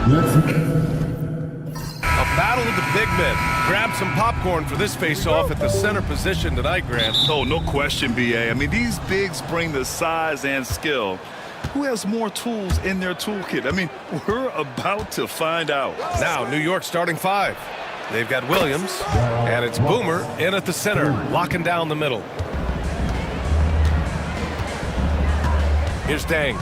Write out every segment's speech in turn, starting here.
A battle of the big men. Grab some popcorn for this face-off at the center position tonight, Grant. Oh, no question, B.A. I mean, these bigs bring the size and skill. Who has more tools in their toolkit? I mean, we're about to find out. Now, New York starting five. They've got Williams, and it's Boomer in at the center, locking down the middle. Here's Dang.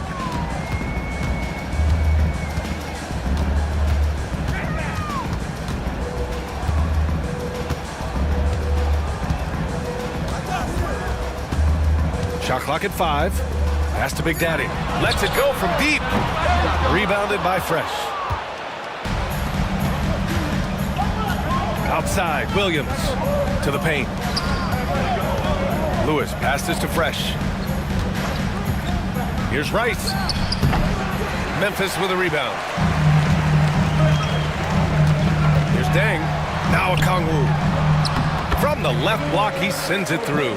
Shot clock at 5. Pass to Big Daddy. Lets it go from deep. Rebounded by Fresh. Outside, Williams to the paint. Lewis passes to Fresh. Here's Rice. Memphis with a rebound. Here's Dang. Now Okongwu. From the left block, he sends it through.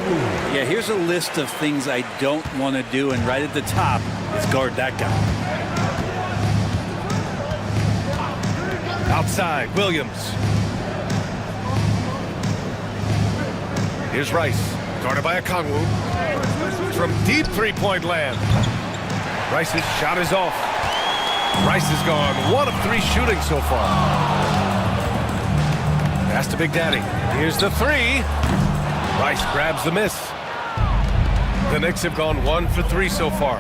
Yeah, here's a list of things I don't want to do, and right at the top is guard that guy. Outside, Williams. Here's Rice, guarded by Okongwu. From deep three-point land. Rice's shot is off. Rice is gone. 1 of 3 shooting so far. Pass to Big Daddy. Here's the 3. Rice grabs the miss. The Knicks have gone 1 for 3 so far.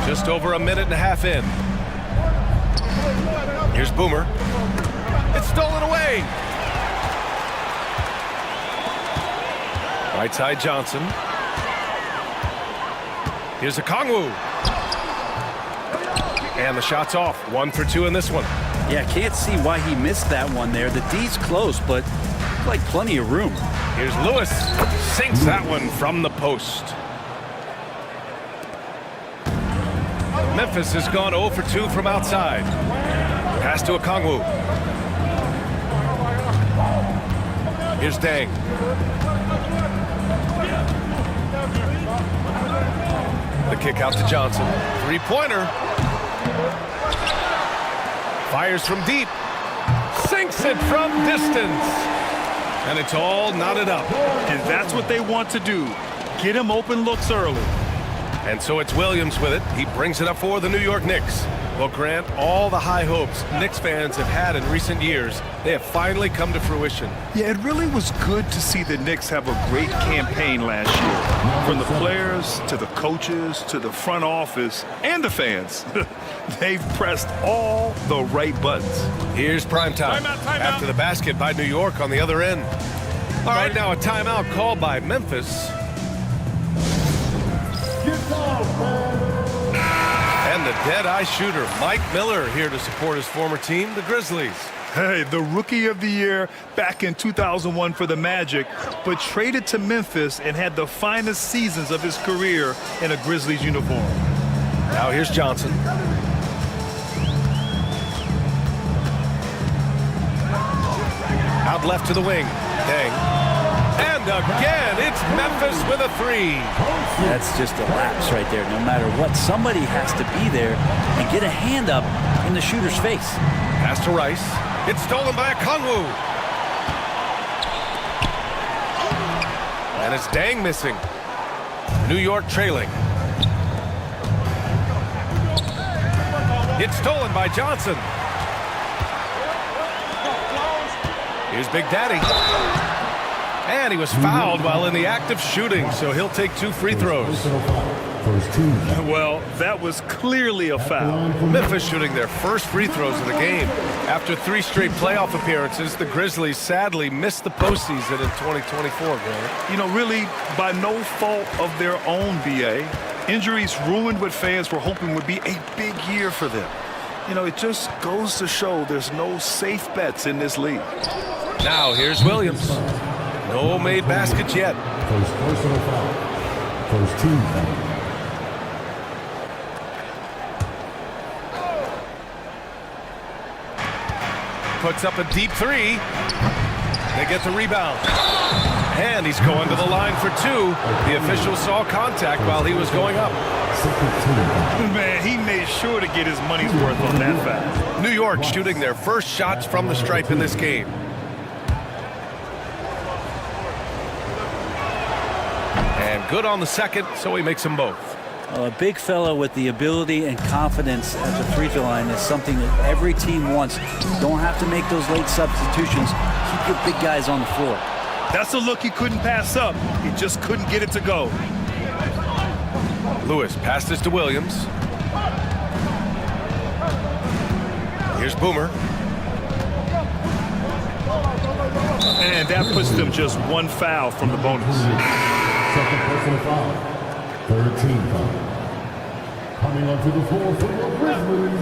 Just over a minute and a half in. Here's Boomer. It's stolen away. Right side Johnson. Here's Okongwu. And the shot's off. 1 for 2 in this one. Yeah, can't see why he missed that one there. The D's close, but like plenty of room. Here's Lewis. Sinks that one from the post. Memphis has gone 0 for 2 from outside. Pass to Okongwu. Here's Dang. The kick out to Johnson. Three-pointer. Fires from deep. Sinks it from distance. And it's all knotted up. And that's what they want to do. Get him open looks early. And so it's Williams with it. He brings it up for the New York Knicks. Well, Grant, all the high hopes Knicks fans have had in recent years, they have finally come to fruition. Yeah, it really was good to see the Knicks have a great campaign last year. From the players to the coaches to the front office and the fans. They've pressed all the right buttons. Here's primetime. Timeout. After the basket by New York on the other end. All right, now a timeout called by Memphis. And the dead-eye shooter, Mike Miller, here to support his former team, the Grizzlies. Hey, the Rookie of the Year back in 2001 for the Magic, but traded to Memphis and had the finest seasons of his career in a Grizzlies uniform. Now here's Johnson. Out left to the wing. Dang. And again, it's Memphis with a 3. That's just a lapse right there. No matter what, somebody has to be there and get a hand up in the shooter's face. Pass to Rice. It's stolen by Okongwu. And it's Dang missing. New York trailing. It's stolen by Johnson. Here's Big Daddy. And he was fouled while in the act of shooting, so he'll take 2 free throws. Well, that was clearly a foul. Memphis shooting their first free throws of the game. After 3 straight playoff appearances, the Grizzlies sadly missed the postseason in 2024, Grant. You know, really, by no fault of their own, B.A. Injuries ruined what fans were hoping would be a big year for them. You know, it just goes to show there's no safe bets in this league. Now here's Williams. No made baskets yet. First personal foul. First team foul. Puts up a deep 3. They get the rebound. And he's going to the line for two. The official saw contact while he was going up. Man, he made sure to get his money's worth on that foul. New York shooting their first shots from the stripe in this game. And good on the second, so he makes them both. A big fella with the ability and confidence at the free throw line is something that every team wants. You don't have to make those late substitutions. Keep your big guys on the floor. That's a look he couldn't pass up. He just couldn't get it to go. Lewis passes to Williams. Here's Boomer. And that puts them just one foul from the bonus. Second personal foul. Third team foul. Coming onto the floor for the Grizzlies,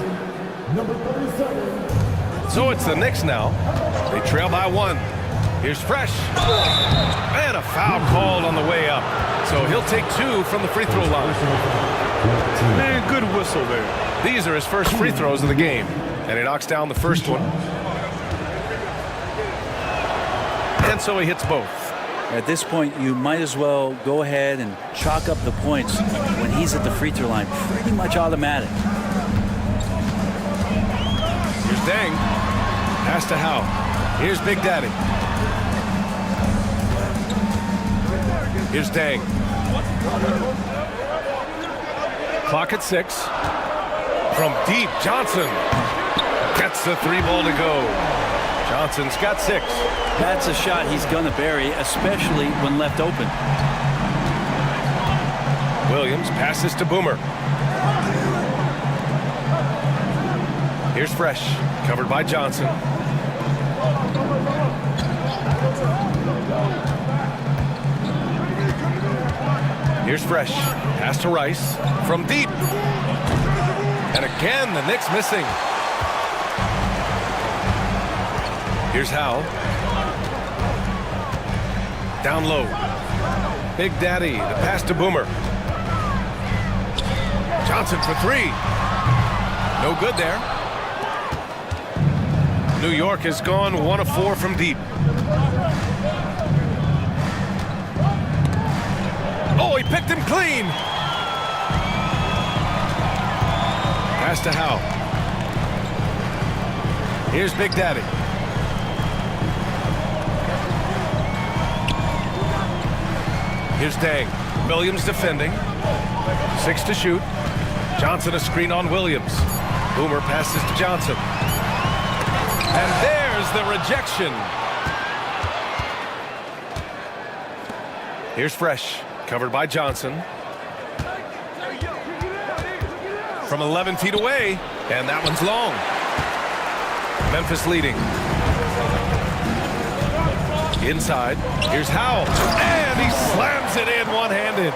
number 37. So it's the Knicks now. They trail by one. Here's Fresh. And a foul called on the way up. So he'll take two from the free throw line. Man, good whistle there. These are his first free throws of the game. And he knocks down the first one. And so he hits both. At this point, you might as well go ahead and chalk up the points when he's at the free throw line. Pretty much automatic. Here's Dang. Pass to Howe. Here's Big Daddy. Here's Dang. Clock at 6. From deep, Johnson gets the three ball to go. Johnson's got 6. That's a shot he's going to bury, especially when left open. Williams passes to Boomer. Here's Fresh, covered by Johnson. Here's Fresh, pass to Rice from deep. And again, the Knicks missing. Here's Howe. Down low. Big Daddy, the pass to Boomer. Johnson for three. No good there. New York has gone 1 of 4 from deep. Oh, he picked him clean. Pass to Howe. Here's Big Daddy. Here's Dang. Williams defending. 6 to shoot. Johnson a screen on Williams. Boomer passes to Johnson. And there's the rejection. Here's Fresh, covered by Johnson. From 11 feet away, and that one's long. Memphis leading. Inside, here's Howe, and he slams it in one-handed.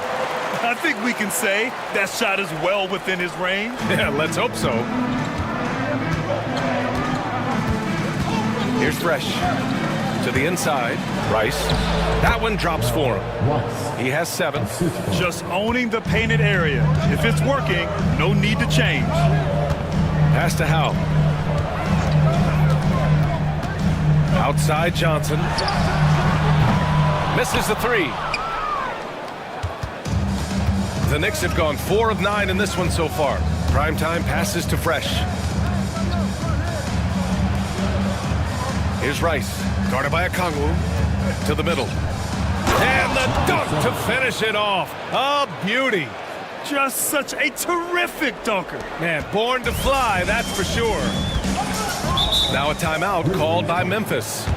I think we can say that shot is well within his range. Yeah, let's hope so. Here's Fresh to the inside. Rice. That one drops for him. He has 7. Just owning the painted area. If it's working, no need to change. Pass to Howe. Outside Johnson. Misses the 3. The Knicks have gone 4 of 9 in this one so far. Primetime passes to Fresh. Here's Rice, guarded by Okongwu, to the middle. And the dunk to finish it off. A beauty. Just such a terrific dunker. Man, born to fly, that's for sure. Now a timeout called by Memphis.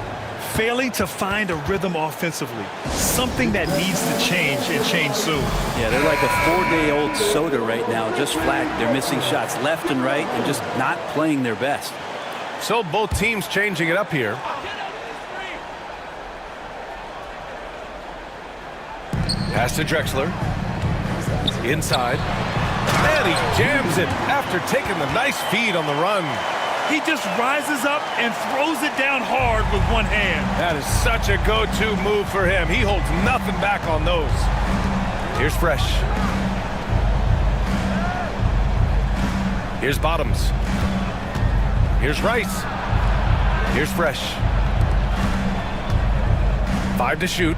Failing to find a rhythm offensively. Something that needs to change and change soon. Yeah, they're like a 4-day-old soda right now, just flat. They're missing shots left and right and just not playing their best. So both teams changing it up here. Pass to Drexler. Inside. And he jams it after taking the nice feed on the run. He just rises up and throws it down hard with one hand. That is such a go-to move for him. He holds nothing back on those. Here's Fresh. Here's Bottoms. Here's Rice. Here's Fresh. 5 to shoot.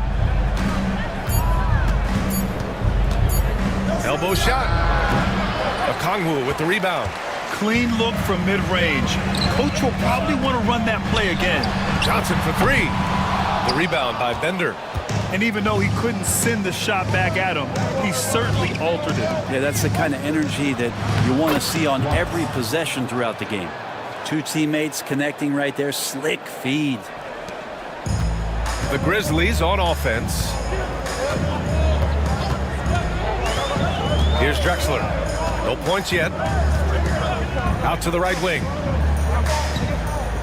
Elbow shot. Okongwu with the rebound. Clean look from mid-range. Coach will probably want to run that play again. Johnson for three. The rebound by Bender. And even though he couldn't send the shot back at him, he certainly altered it. Yeah, that's the kind of energy that you want to see on every possession throughout the game. Two teammates connecting right there. Slick feed. The Grizzlies on offense. Here's Drexler. No points yet. Out to the right wing.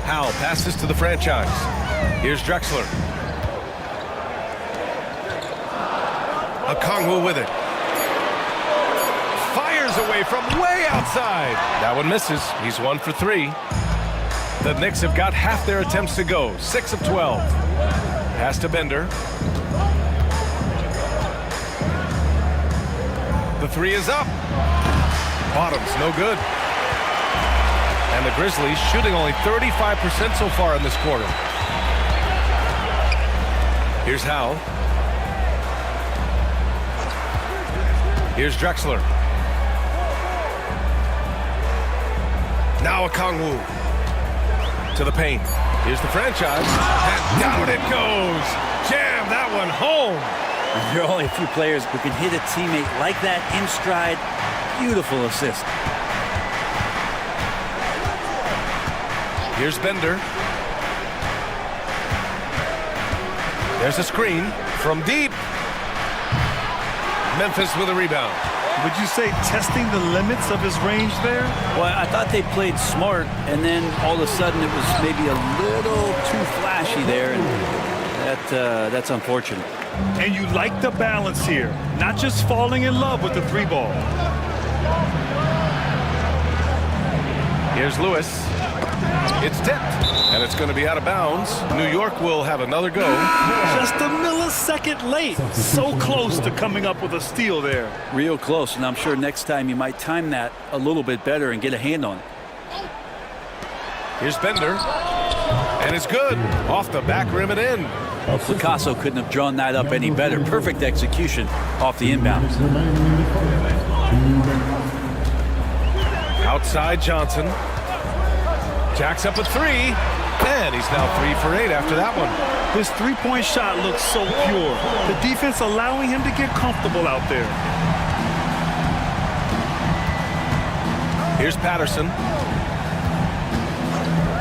Howe passes to the franchise. Here's Drexler. Okongwu with it. Fires away from way outside. That one misses. He's 1 for 3. The Knicks have got half their attempts to go. 6 of 12. Pass to Bender. The three is up. Bottom's no good. And the Grizzlies shooting only 35% so far in this quarter. Here's Howe. Here's Drexler. Now Okongwu to the paint. Here's the franchise. And down it goes. Jam that one home. There are only a few players who can hit a teammate like that in stride. Beautiful assist. Here's Bender. There's a screen from deep. Memphis with a rebound. Would you say testing the limits of his range there? Well, I thought they played smart, and then all of a sudden it was maybe a little too flashy there, and that's unfortunate. And you like the balance here, not just falling in love with the three ball. Here's Lewis. It's tipped, and it's going to be out of bounds. New York will have another go. Just a millisecond late. So close to coming up with a steal there. Real close, and I'm sure next time you might time that a little bit better and get a hand on it. Here's Bender, and it's good. Off the back rim and in. Well, Picasso couldn't have drawn that up any better. Perfect execution off the inbound. Outside Johnson. Jacks up a three, and he's now 3 for 8 after that one. His three-point shot looks so pure. The defense allowing him to get comfortable out there. Here's Patterson.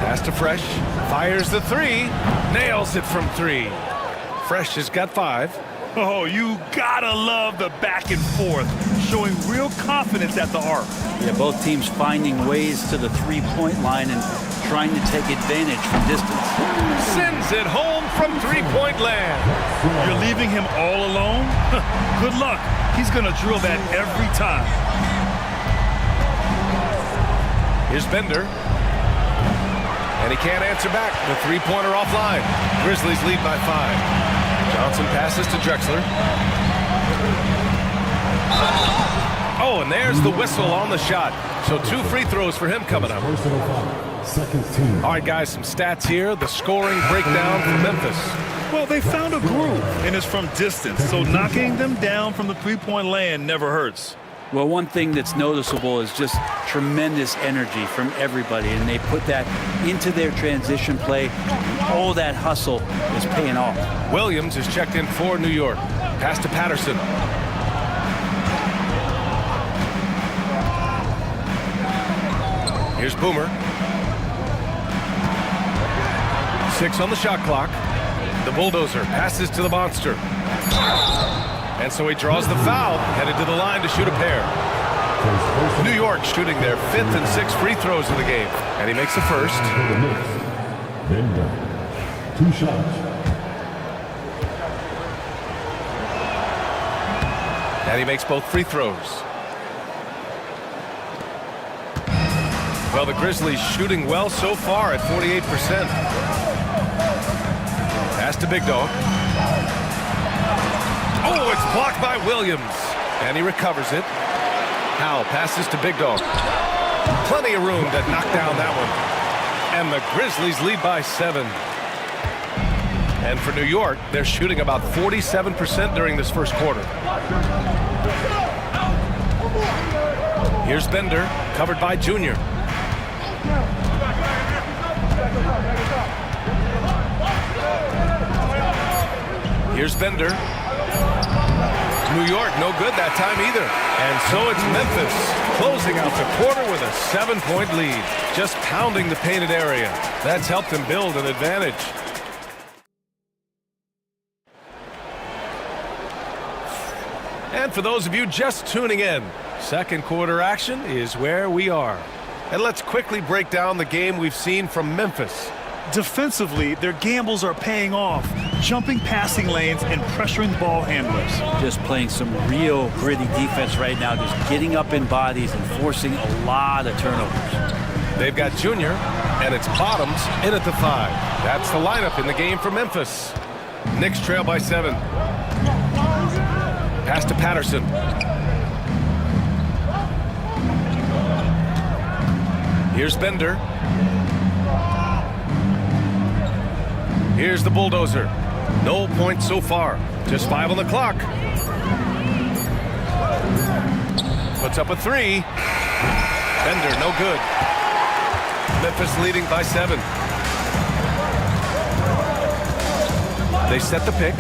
Pass to Fresh. Fires the three. Nails it from 3. Fresh has got 5. Oh, you gotta love the back and forth, showing real confidence at the arc. Yeah, both teams finding ways to the three-point line and trying to take advantage from distance. Sends it home from three-point land. You're leaving him all alone? Good luck. He's gonna drill that every time. Here's Bender. And he can't answer back. The three-pointer offline. Grizzlies lead by 5. Johnson passes to Drexler. Oh, and there's the whistle on the shot. So 2 free throws for him coming up. All right, guys, some stats here. The scoring breakdown for Memphis. Well, they found a groove, and it's from distance, so knocking them down from the three-point land never hurts. Well, one thing that's noticeable is just tremendous energy from everybody, and they put that into their transition play. All that hustle is paying off. Williams is checked in for New York. Pass to Patterson. Here's Boomer. 6 on the shot clock. The Bulldozer passes to the Monster. And so he draws the foul, headed to the line to shoot a pair. New York shooting their 5th and 6th free throws of the game. And he makes the first. Bender, 2 shots. And he makes both free throws. Well, the Grizzlies shooting well so far at 48%. Pass to Big Dog. Oh, it's blocked by Williams. And he recovers it. Howe passes to Big Dog. Plenty of room to knock down that one. And the Grizzlies lead by 7. And for New York, they're shooting about 47% during this first quarter. Here's Bender, covered by Junior. Here's Bender. New York, no good that time either. And so it's Memphis closing out the quarter with a 7-point lead. Just pounding the painted area. That's helped them build an advantage. And for those of you just tuning in, second quarter action is where we are. And let's quickly break down the game we've seen from Memphis. Defensively, their gambles are paying off, jumping passing lanes and pressuring ball handlers. Just playing some real gritty defense right now, just getting up in bodies and forcing a lot of turnovers. They've got Junior, and it's Bottoms in at the 5. That's the lineup in the game for Memphis. Knicks trail by 7. Pass to Patterson. Here's Bender. Here's the bulldozer. No points so far. Just 5 on the clock. Puts up a 3. Bender, no good. Memphis leading by 7. They set the pick.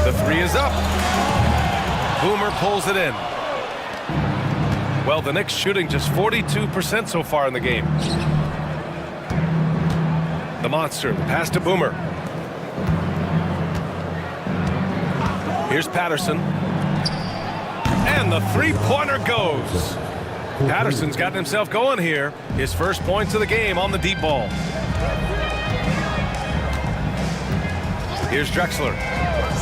The 3 is up. Boomer pulls it in. Well, the Knicks shooting just 42% so far in the game. The monster, pass to Boomer. Here's Patterson. And the three-pointer goes. Patterson's gotten himself going here. His first points of the game on the deep ball. Here's Drexler.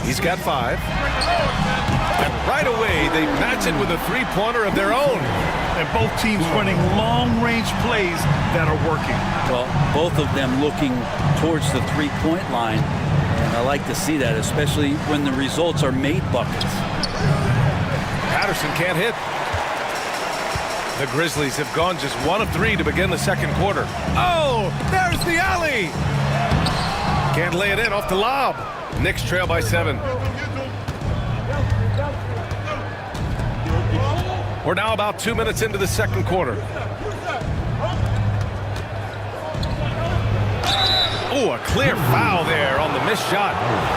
He's got 5. And right away, they match it with a three-pointer of their own. And both teams running long-range plays that are working. Well, both of them looking towards the three-point line. And I like to see that, especially when the results are made buckets. Patterson can't hit. The Grizzlies have gone just 1 of 3 to begin the second quarter. Oh, there's the alley. Can't lay it in off the lob. Knicks trail by 7. We're now about 2 minutes into the second quarter. Oh, a clear foul there on the missed shot.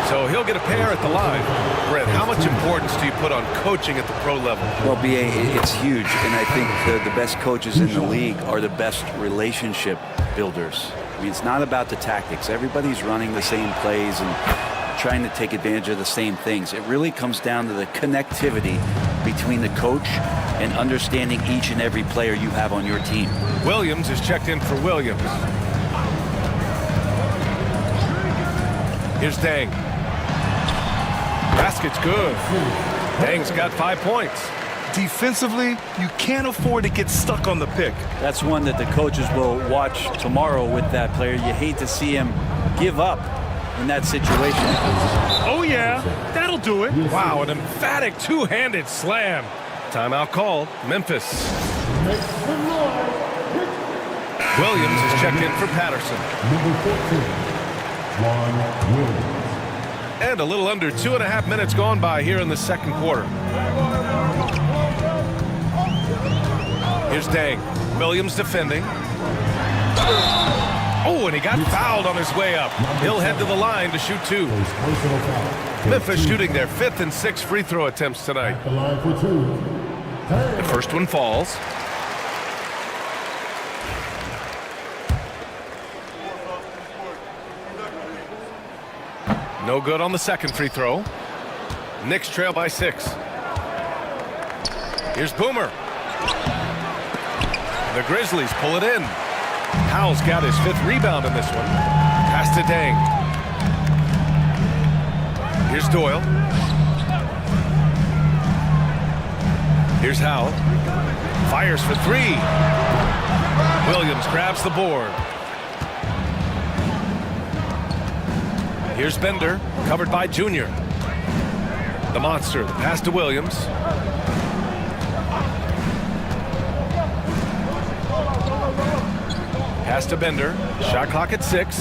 So he'll get a pair at the line. Brent, how much importance do you put on coaching at the pro level? Well, BA, it's huge. And I think the best coaches in the league are the best relationship builders. I mean, it's not about the tactics. Everybody's running the same plays and trying to take advantage of the same things. It really comes down to the connectivity between the coach and understanding each and every player you have on your team. Williams is checked in for Williams. Here's Dang. Basket's good. Dang's got 5 points. Defensively, you can't afford to get stuck on the pick. That's one that the coaches will watch tomorrow with that player. You hate to see him give up in that situation. Oh, yeah, that'll do it. Wow, an emphatic two-handed slam. Timeout called. Memphis. Williams is checked in for Patterson. Number 14, Williams. And a little under 2.5 minutes gone by here in the second quarter. Here's Dang. Williams defending. Oh, and he got fouled on his way up. He'll head to the line to shoot 2. Memphis shooting their 5th and 6th free throw attempts tonight. The line for 2. The first one falls. No good on the second free throw. Knicks trail by 6. Here's Boomer. The Grizzlies pull it in. Howell's got his 5th rebound in this one. Pass to Dang. Here's Doyle. Here's Howell. Fires for 3. Williams grabs the board. Here's Bender, covered by Junior. The monster, the pass to Williams. Pass to Bender. Shot clock at 6.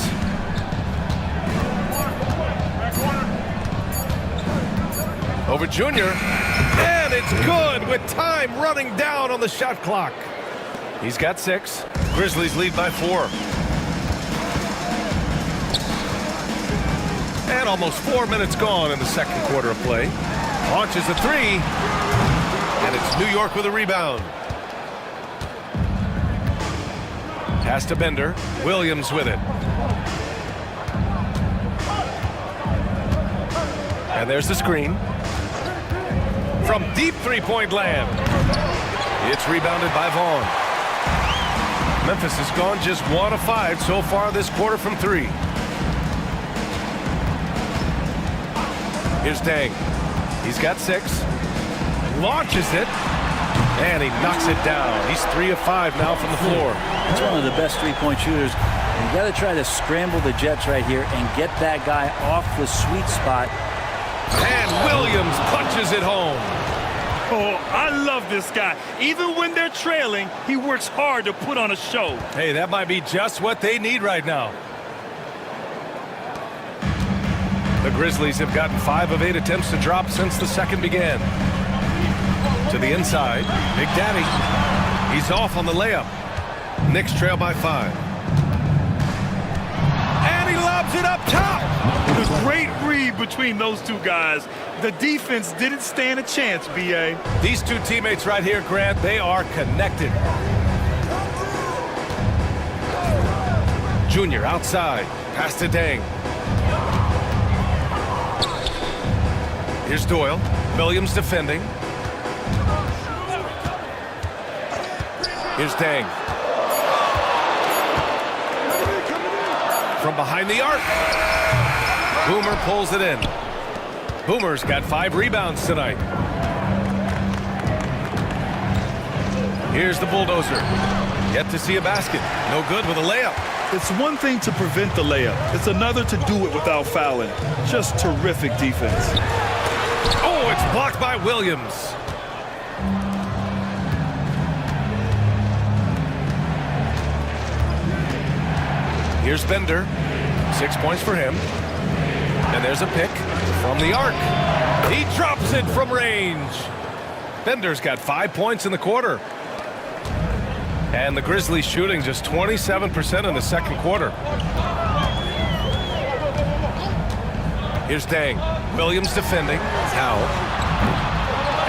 Over Junior. And it It's good with time running down on the shot clock. He's got 6. Grizzlies lead by 4. And almost 4 minutes gone in the second quarter of play. Launches a 3. And it's New York with a rebound. Pass to Bender. Williams with it. And there's the screen. From deep three-point land. It's rebounded by Vaughn. Memphis has gone just 1 of 5 so far this quarter from 3. Here's Dang. He's got 6. Launches it. And he knocks it down. He's 3 of 5 now from the floor. He's one of the best three-point shooters. You got to try to scramble the Jets right here and get that guy off the sweet spot. And Williams punches it home. Oh, I love this guy. Even when they're trailing, he works hard to put on a show. Hey, that might be just what they need right now. The Grizzlies have gotten 5 of 8 attempts to drop since the second began. To the inside, Big Daddy. He's off on the layup. Knicks trail by 5. And he lobs it up top. The great read between those two guys. The defense didn't stand a chance, B.A. These two teammates right here, Grant, they are connected. Junior outside. Pass to Dang. Here's Doyle. Williams defending. Here's Dang. From behind the arc. Boomer pulls it in. Boomer's got 5 rebounds tonight. Here's the bulldozer. Yet to see a basket. No good with a layup. It's one thing to prevent the layup. It's another to do it without fouling. Just terrific defense. Oh, it's blocked by Williams. Here's Bender. 6 points for him. And there's a pick from the arc. He drops it from range. Bender's got 5 points in the quarter. And the Grizzlies shooting just 27% in the second quarter. Here's Dang. Williams defending. Howell.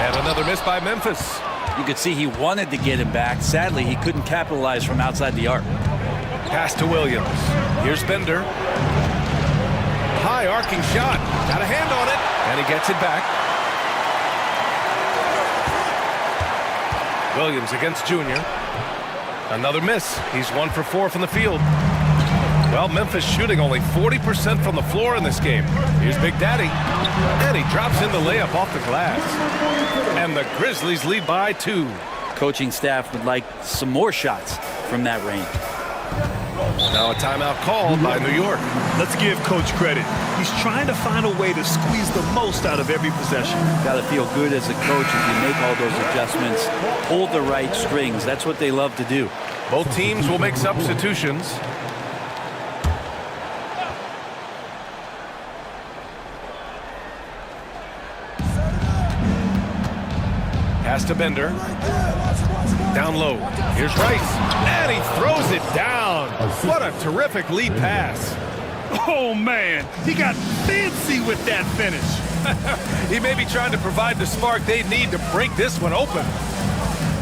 And another miss by Memphis. You could see he wanted to get him back. Sadly, he couldn't capitalize from outside the arc. Pass to Williams. Here's Bender. High arcing shot. Got a hand on it. And he gets it back. Williams against Junior. Another miss. He's 1 for 4 from the field. Well, Memphis shooting only 40% from the floor in this game. Here's Big Daddy. And he drops in the layup off the glass. And the Grizzlies lead by 2. Coaching staff would like some more shots from that range. Now a timeout called by New York. Let's give Coach credit. He's trying to find a way to squeeze the most out of every possession. Got to feel good as a coach if you make all those adjustments, hold the right strings. That's what they love to do. Both teams will make substitutions. Pass to Bender. Down low. Here's Rice. And he throws it down. What a terrific lead pass. Oh, man. He got fancy with that finish. He may be trying to provide the spark they need to break this one open.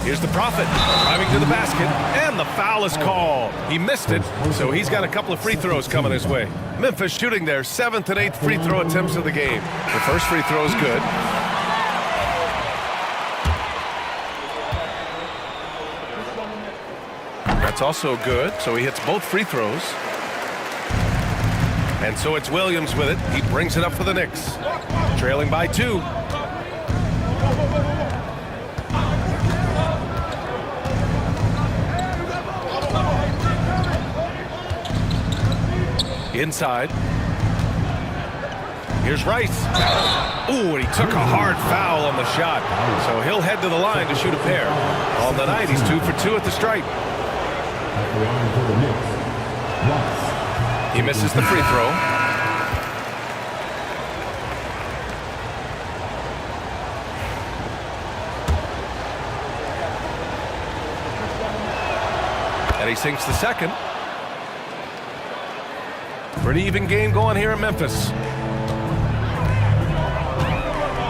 Here's the Prophet driving to the basket, and the foul is called. He missed it, so he's got a couple of free throws coming his way. Memphis shooting their 7th and 8th free throw attempts of the game. The first free throw is good. That's also good, so he hits both free throws. And so it's Williams with it. He brings it up for the Knicks. Trailing by 2. Inside. Here's Rice. Ooh, and he took a hard foul on the shot. So he'll head to the line to shoot a pair. On the night, he's 2 for 2 at the stripe. He misses the free throw. And he sinks the second. Pretty even game going here in Memphis.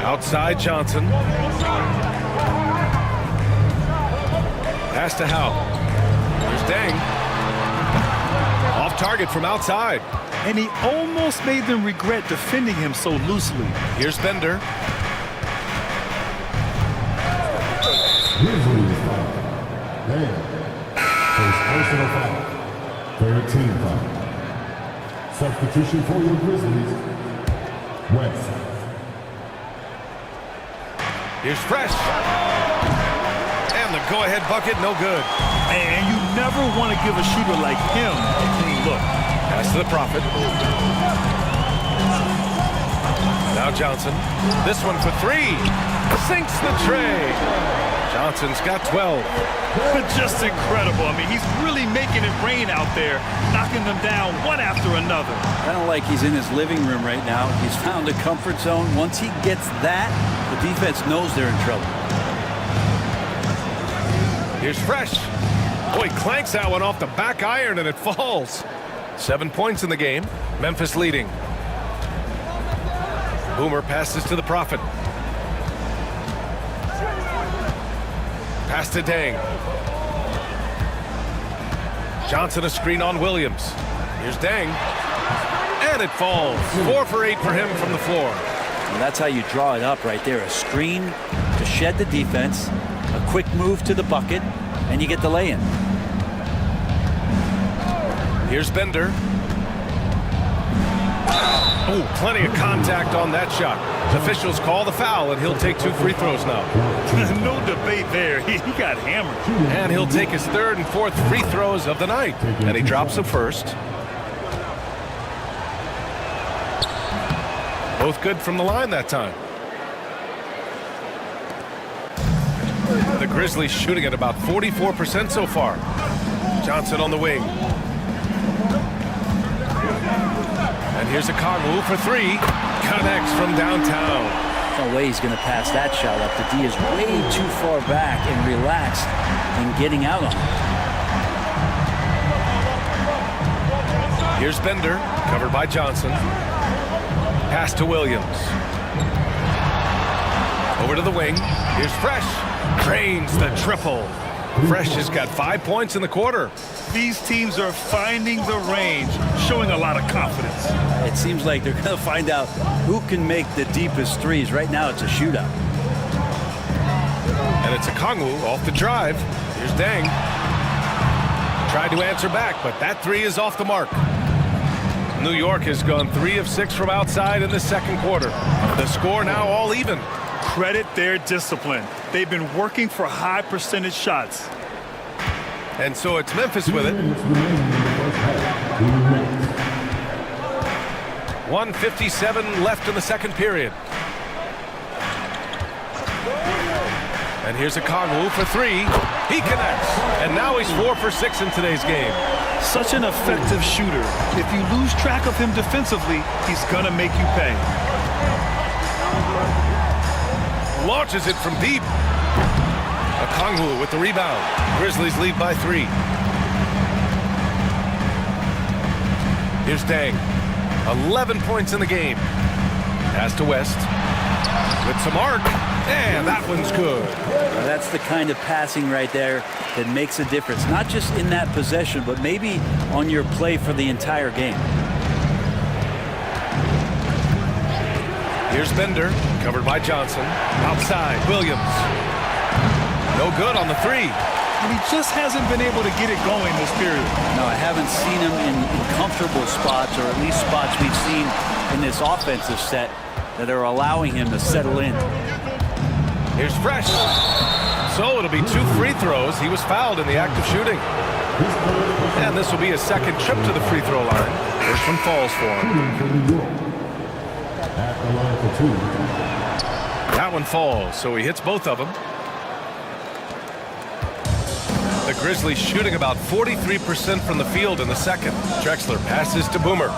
Outside Johnson. Pass to Howe. There's Deng. Off target from outside. And he almost made them regret defending him so loosely. Here's Bender. Grizzlies foul. Deng. First personal foul. 13 foul. Substitution for your Grizzlies. West. Here's Fresh. And the go-ahead bucket, no good. And you never want to give a shooter like him a clean look. Pass to the Prophet. Now Johnson. This one for three. Sinks the tray. Johnson's got 12. Just incredible. I mean, he's really making it rain out there, knocking them down one after another. Kind of like he's in his living room right now. He's found a comfort zone. Once he gets that, the defense knows they're in trouble. Here's Fresh. Boy, clanks that one off the back iron and it falls. 7 points in the game. Memphis leading. Boomer passes to the Prophet. Pass to Deng. Johnson a screen on Williams. Here's Deng. And it falls. 4 for 8 for him from the floor. And that's how you draw it up right there. A screen to shed the defense, a quick move to the bucket, and you get the lay-in. Here's Bender. Oh, plenty of contact on that shot. Officials call the foul, and he'll take 2 free throws now. No debate there. He got hammered. And he'll take his 3rd and 4th free throws of the night. And he drops the first. Both good from the line that time. The Grizzlies shooting at about 44% so far. Johnson on the wing. And here's a Kongwu for 3. Connects from downtown. No way he's going to pass that shot up. The D is way too far back and relaxed in getting out on it. Here's Bender, covered by Johnson. Pass to Williams. Over to the wing. Here's Fresh. Drains the triple. Fresh has got 5 points in the quarter. These teams are finding the range, showing a lot of confidence. It seems like they're going to find out who can make the deepest threes. Right now, it's a shootout. And it's a Kongwu off the drive. Here's Deng. Tried to answer back, but that 3 is off the mark. New York has gone 3 of 6 from outside in the second quarter. The score now all even. Credit their discipline. They've been working for high percentage shots. And so it's Memphis with it. 1:57 left in the second period. And here's a Kongwu for 3. He connects. And now he's 4 for 6 in today's game. Such an effective shooter. If you lose track of him defensively, he's gonna make you pay. Launches it from deep. A Kongwu with the rebound. Grizzlies lead by 3. Here's Deng. 11 points in the game. Pass to West. With some arc. And that one's good. That's the kind of passing right there that makes a difference. Not just in that possession, but maybe on your play for the entire game. Here's Bender, covered by Johnson. Outside, Williams. No good on the 3. And he just hasn't been able to get it going this period. No, I haven't seen him in comfortable spots, or at least spots we've seen in this offensive set that are allowing him to settle in. Here's Fresh. So it'll be 2 free throws. He was fouled in the act of shooting. And this will be a second trip to the free throw line. First one falls for him. At the line for 2. That one falls, so he hits both of them. The Grizzlies shooting about 43% from the field in the second. Drexler passes to Boomer.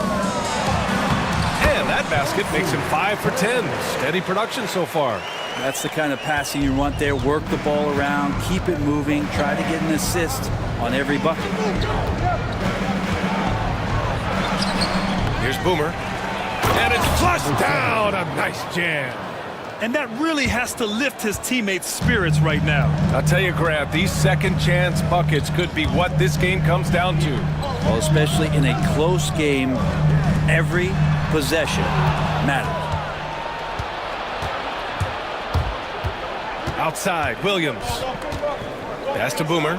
And that basket makes him 5 for 10. Steady production so far. That's the kind of passing you want there. Work the ball around, keep it moving, try to get an assist on every bucket. Here's Boomer. And it's flushed down. A nice jam. And that really has to lift his teammates' spirits right now. I'll tell you, Grant, these second chance buckets could be what this game comes down to. Well, especially in a close game, every possession matters. Outside, Williams. Pass to Boomer.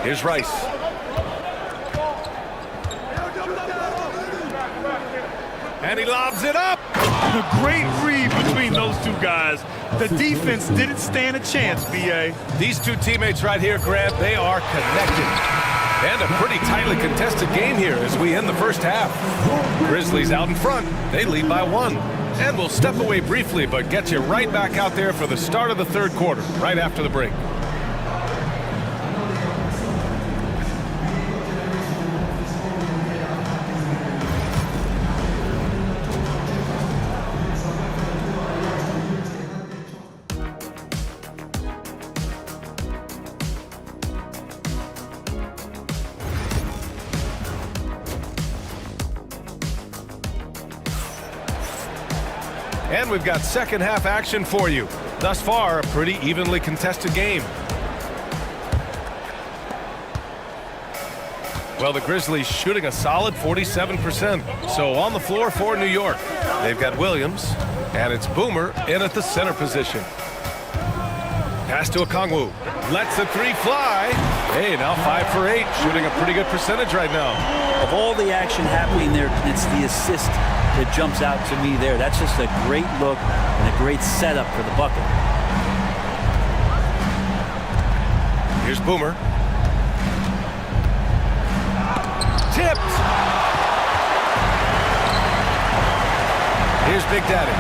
Here's Rice. And he lobs it up. A great read between those two guys. The defense didn't stand a chance, B.A. These two teammates right here, Grant, they are connected. And a pretty tightly contested game here as we end the first half. Grizzlies out in front. They lead by 1. And we'll step away briefly, but get you right back out there for the start of the third quarter, right after the break. And we've got second half action for you. Thus far, a pretty evenly contested game. Well, the Grizzlies shooting a solid 47%. So on the floor for New York, they've got Williams, and it's Boomer in at the center position. Pass to Okongwu. Lets the three fly. Hey, now 5 for 8, shooting a pretty good percentage right now. Of all the action happening there, it's the assist that jumps out to me there. That's just a great look and a great setup for the bucket. Here's Boomer. Tipped. Here's Big Daddy.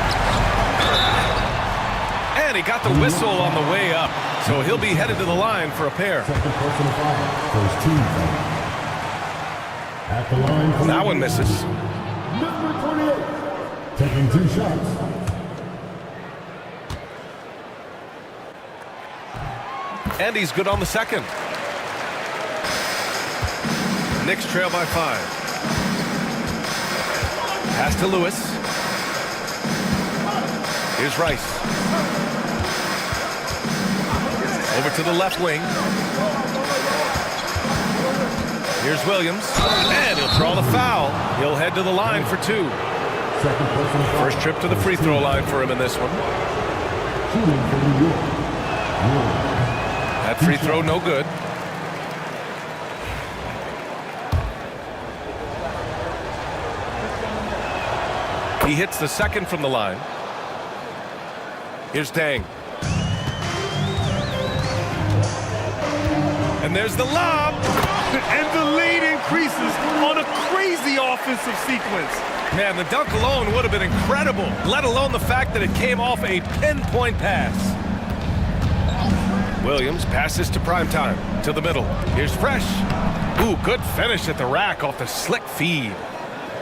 And he got the whistle on the way up. So he'll be headed to the line for a pair. Second personal foul. First team foul. At the line for That one misses. Number 28. Taking 2 shots. And he's good on the second. Knicks trail by 5. Pass to Lewis. Here's Rice. Over to the left wing. Here's Williams. And he'll draw the foul. He'll head to the line for 2. Second personal foul. First trip to the free throw line for him in this one. Shooting for New York. That free throw no good. He hits the second from the line. Here's Dang. And there's the lob. And the lead increases on a crazy offensive sequence. Man, the dunk alone would have been incredible, let alone the fact that it came off a pinpoint pass. Williams passes to Primetime, to the middle. Here's Fresh. Ooh, good finish at the rack off the slick feed.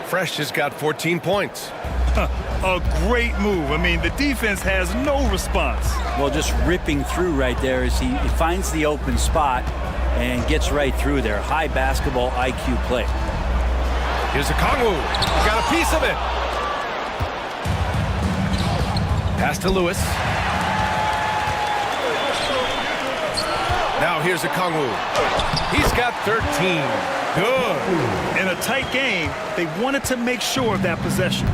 Fresh has got 14 points. A great move. I mean, the defense has no response. Well, just ripping through right there as he finds the open spot and gets right through there. High basketball IQ play. Here's Okongwu. Got a piece of it. Pass to Lewis. Now here's Okongwu. He's got 13. Good. In a tight game, they wanted to make sure of that possession.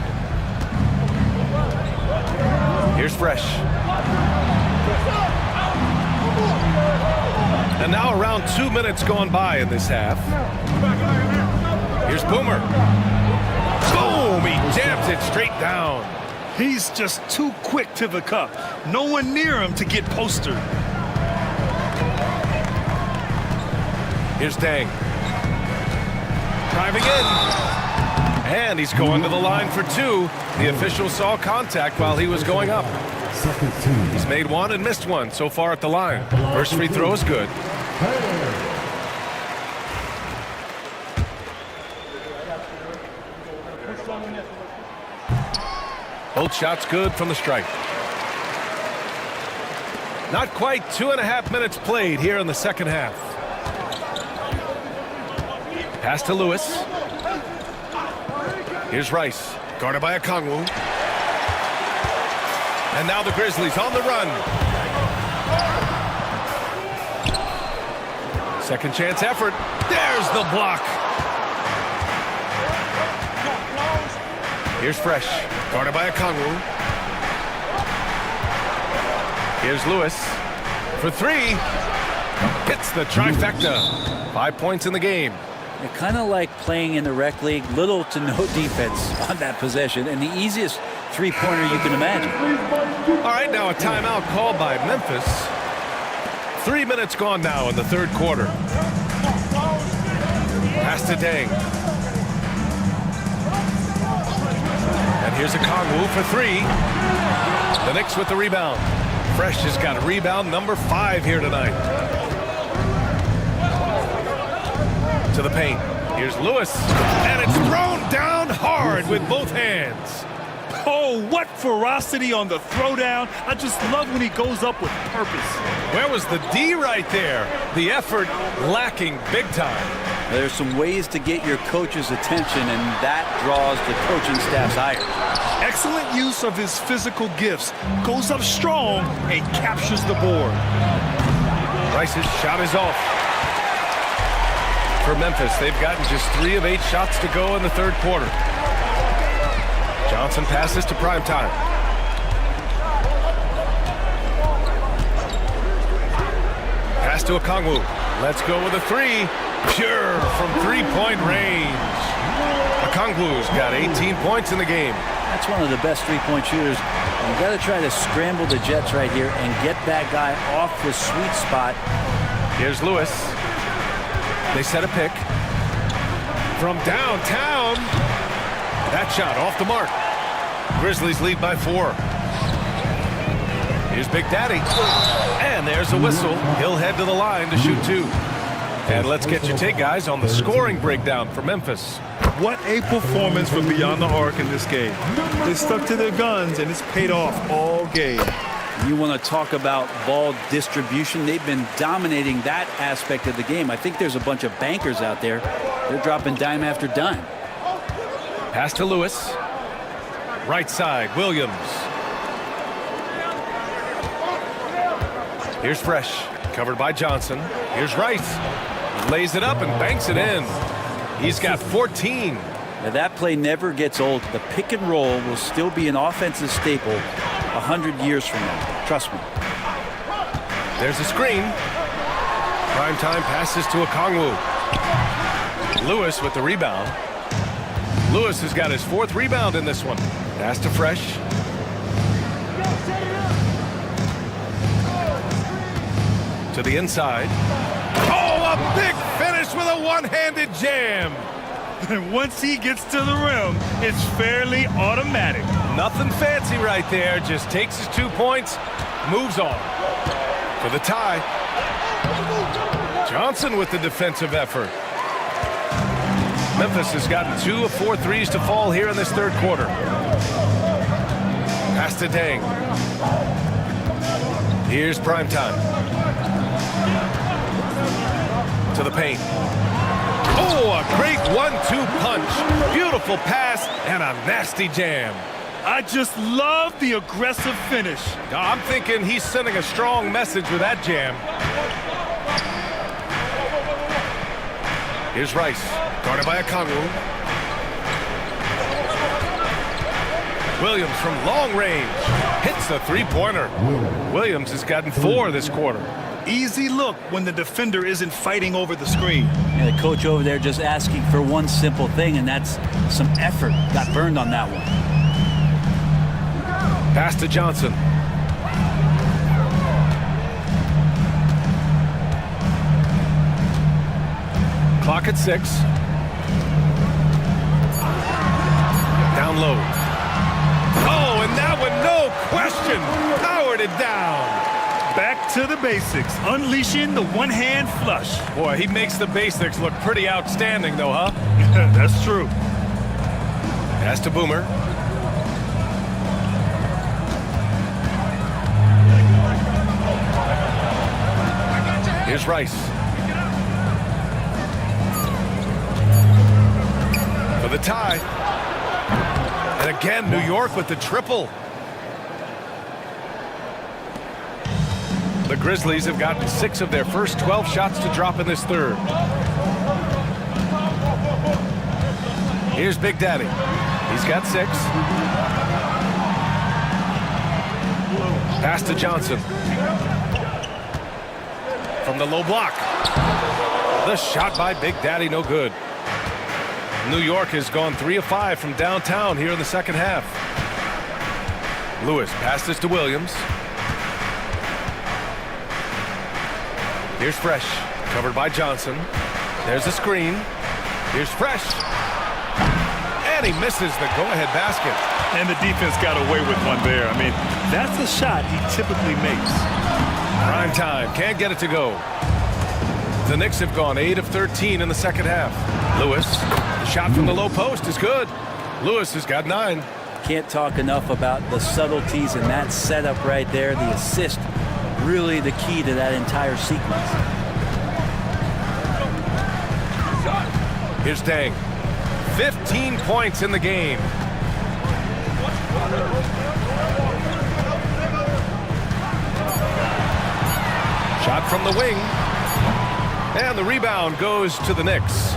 Here's Fresh. And now around 2 minutes gone by in this half. Here's Boomer. Boom! He jams it straight down. He's just too quick to the cup. No one near him to get postered. Here's Dang. Driving in. And he's going to the line for 2. The official saw contact while he was going up. Second team. He's made 1 and missed 1 so far at the line. First free throw is good. Both shots good from the stripe. Not quite 2.5 minutes played here in the second half. Pass to Lewis. Here's Rice, guarded by Okongwu. And now the Grizzlies on the run. Second chance effort. There's the block. Here's Fresh, guarded by Okongwu. Here's Lewis for three. Hits the trifecta. 5 points in the game. They're kind of like playing in the rec league. Little to no defense on that possession, and the easiest three-pointer you can imagine. All right, now a timeout called by Memphis. 3 minutes gone now in the third quarter. Pass to Deng. And here's Okongwu for three. The Knicks with the rebound. Fresh has got rebound number 5 here tonight. To the paint. Here's Lewis. And it's thrown down hard with both hands. Oh, what ferocity on the throwdown. I just love when he goes up with purpose. Where was the D right there? The effort lacking big time. There's some ways to get your coach's attention, and that draws the coaching staff's ire. Excellent use of his physical gifts. Goes up strong and captures the board. Rice's shot is off. For Memphis, they've gotten just 3 of 8 shots to go in the third quarter. Johnson passes to Primetime. Pass to Okongwu. Let's go with a 3. Pure from 3-point range. Okongwu's got 18 points in the game. That's one of the best three-point shooters. You've got to try to scramble the Jets right here and get that guy off the sweet spot. Here's Lewis. They set a pick. From downtown. That shot off the mark. Grizzlies lead by 4. Here's Big Daddy. And there's a whistle. He'll head to the line to shoot 2. And let's get your take, guys, on the scoring breakdown for Memphis. What a performance from beyond the arc in this game. They stuck to their guns, and it's paid off all game. You want to talk about ball distribution. They've been dominating that aspect of the game. I think there's a bunch of bankers out there. They're dropping dime after dime. Pass to Lewis. Right side, Williams. Here's Fresh, covered by Johnson. Here's Rice. Lays it up and banks it in. He's got 14. Now that play never gets old. The pick and roll will still be an offensive staple 100 years from now. Trust me. There's a screen. Primetime passes to Okongwu. Lewis with the rebound. Lewis has got his 4th rebound in this one. Pass to Fresh. To the inside. Oh, a big finish with a one-handed jam. And once he gets to the rim, it's fairly automatic. Nothing fancy right there. Just takes his 2 points, moves on. For the tie. Johnson with the defensive effort. Memphis has gotten 2 of 4 threes to fall here in this third quarter. Pass to Deng. Here's Primetime. To the paint. Oh, a great 1-2 punch. Beautiful pass and a nasty jam. I just love the aggressive finish. I'm thinking he's sending a strong message with that jam. Here's Rice, guarded by Okongwu. Williams from long range hits the 3-pointer. Williams has gotten 4 this quarter. Easy look when the defender isn't fighting over the screen. And the coach over there just asking for one simple thing, and that's some effort. Got burned on that one. Pass to Johnson. Clock at 6. Down low. Oh, and that one, no question, powered it down. Back to the basics, unleashing the one-hand flush. Boy, he makes the basics look pretty outstanding, though, huh? That's true. Pass to Boomer. Here's Rice. For the tie. And again, New York with the triple. The Grizzlies have gotten 6 of their first 12 shots to drop in this third. Here's Big Daddy. He's got 6. Pass to Johnson. From the low block. The shot by Big Daddy, no good. New York has gone 3 of 5 from downtown here in the second half. Lewis passes to Williams. Here's Fresh, covered by Johnson. There's a screen. Here's Fresh. And he misses the go-ahead basket. And the defense got away with one there. I mean, that's a shot he typically makes. Prime time, can't get it to go. The Knicks have gone 8 of 13 in the second half. Lewis, the shot from the low post is good. Lewis has got 9. Can't talk enough about the subtleties in that setup right there. The assist, really the key to that entire sequence. Here's Dang. 15 points in the game. Shot from the wing. And the rebound goes to the Knicks.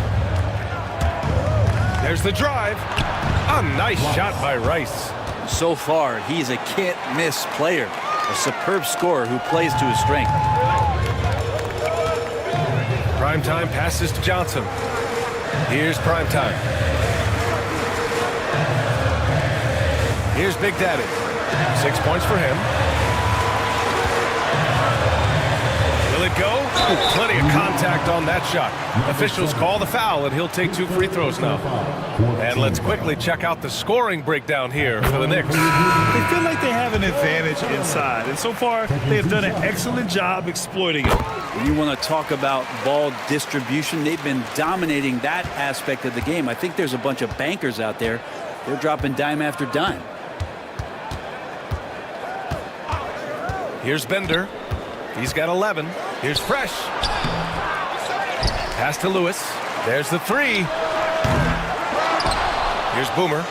There's the drive. A nice shot by Rice. So far, he's a can't-miss player. A superb scorer who plays to his strength. Primetime passes to Johnson. Here's Primetime. Here's Big Daddy. 6 points for him. Will it go? Plenty of contact on that shot. Officials call the foul, and he'll take 2 free throws now. And let's quickly check out the scoring breakdown here for the Knicks. They feel like they have an advantage inside, and so far they have done an excellent job exploiting it. When you want to talk about ball distribution, they've been dominating that aspect of the game. I think there's a bunch of bankers out there. They're dropping dime after dime. Here's Bender. He's got 11. Here's Fresh. Pass to Lewis. There's the 3. Here's Boomer.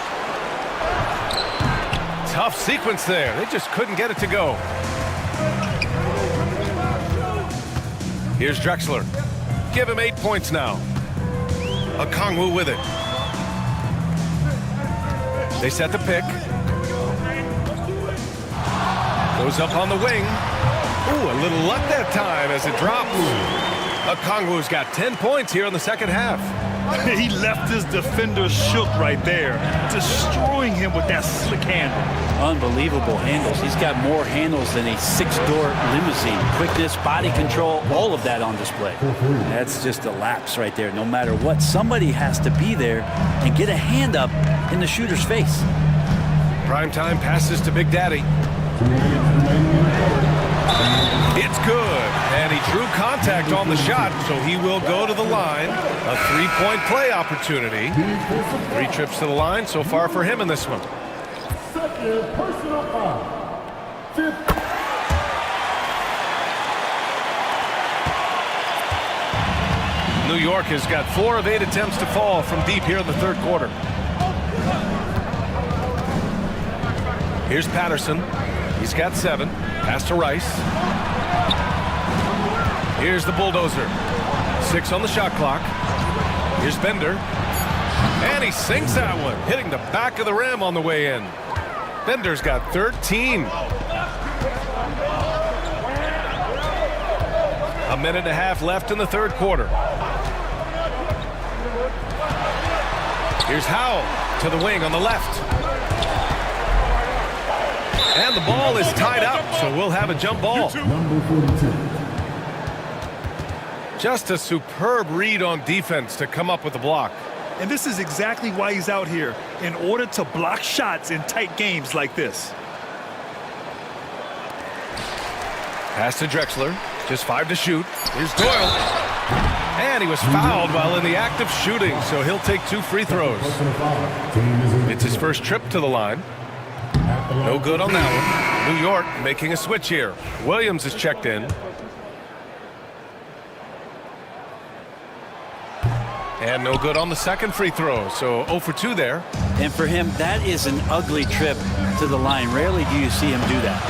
Tough sequence there. They just couldn't get it to go. Here's Drexler. Give him 8 points now. Okongwu with it. They set the pick. Goes up on the wing. Ooh, a little luck that time as it drops. Okongwu's got 10 points here in the second half. He left his defender shook right there, destroying him with that slick handle. Unbelievable handles. He's got more handles than a 6-door limousine. Quickness, body control, all of that on display. That's just a lapse right there. No matter what, somebody has to be there and get a hand up in the shooter's face. Primetime passes to Big Daddy. It's good, and he drew contact on the shot, so he will go to the line. A 3-point play opportunity. 3 trips to the line so far for him in this one. Second personal foul. 5th. New York has got 4 of 8 attempts to fall from deep here in the third quarter. Here's Patterson. He's got 7. Pass to Rice. Here's the bulldozer. 6 on the shot clock. Here's Bender. And he sinks that one, hitting the back of the rim on the way in. Bender's got 13. A minute and a half left in the third quarter. Here's Howell to the wing on the left. And the ball is tied up, so we'll have a jump ball. Number 42. Just a superb read on defense to come up with the block. And this is exactly why he's out here, in order to block shots in tight games like this. Pass to Drexler. Just 5 to shoot. Here's Doyle. And he was fouled while in the act of shooting, so he'll take 2 free throws. It's his first trip to the line. No good on that one. New York making a switch here. Williams is checked in. And no good on the second free throw, so 0 for 2 there. And for him, that is an ugly trip to the line. Rarely do you see him do that.